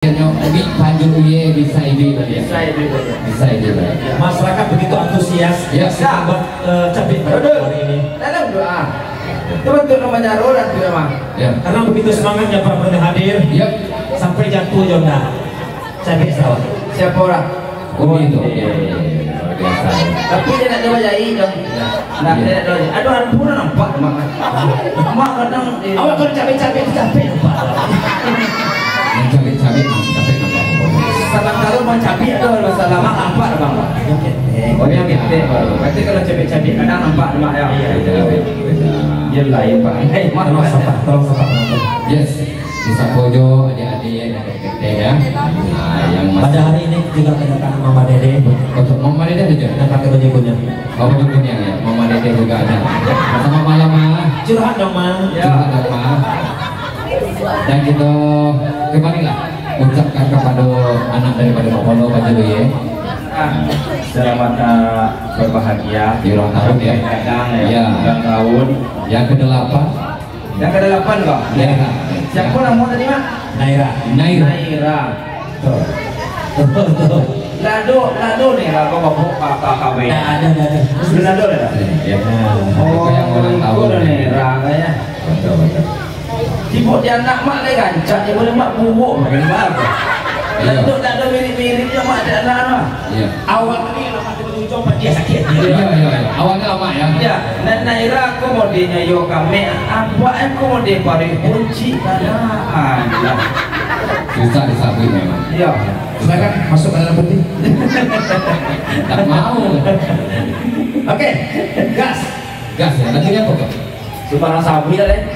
Ubi Tanjung Uye bisa ini ya. Bisa ini ya. Masyarakat begitu antusias ya buat cabai hari ini. Dalam doa. Teman-teman namanya Roland juga mah. Ya. Karena begitu semangatnya Pak Menteri hadir. Ya. Sampai jatuh Jonda. Cabai sawah. Siapa orang? Oh itu. Luar biasa. Tapi dia nak coba jadi dong. Nah, dia nak coba. Aduh, ampun nampak mak. Mak kadang Awak kalau cabai-cabai itu capek Pak. Cabai capek nampak. Sabang kalau mau cabai itu bahasa lama nampak bang. Oh yang bete. Berarti kalau cabai-cabai kadang nampak mak ya. Dia lain pak. Hei, mak Tolong sapa. Yes. Bisa Pojo, adik-adik, adik-adik ya. Nah, yang Pada hari ini juga kedatangan Mama Dede. untuk Mama Dede aja. Dan pakai baju punya. Oh punya ya. Mama Dede juga ada. Sama malam mah. Curhat dong Ma. Curhat dong mah. Dan kita kembali lah ucapkan kepada anak daripada Pak Polo Pak Jelu ya. Selamat berbahagia Di ulang tahun ya. Ya. Ulang tahun. Yang ke-8. Yang ke-8 kok. Ya. Siapa nama tadi mak? Naira. Naira. Tuh. Lado nih lah kok bapak KKB. Ada. Lado lah. Ya. Oh, Yang ulang tahun Naira kayaknya. Betul. Ibu dia anak mak lagi gancak, ibu dia mak bubuk makan apa? Lado mirip-miripnya mak ada anak. Iya. Awal tadi lama dulu coba dia sakit. Iya. Awalnya lama ya. Ya, dan Naira aku mau dia yo kami apa aku mau dia pari kunci karena Susah disabui memang. Iya. Silakan masuk ke dalam putih. Tak mau. Oke, gas. Gas ya. Lagunya apa kok? Subhanallah sabi lah deh.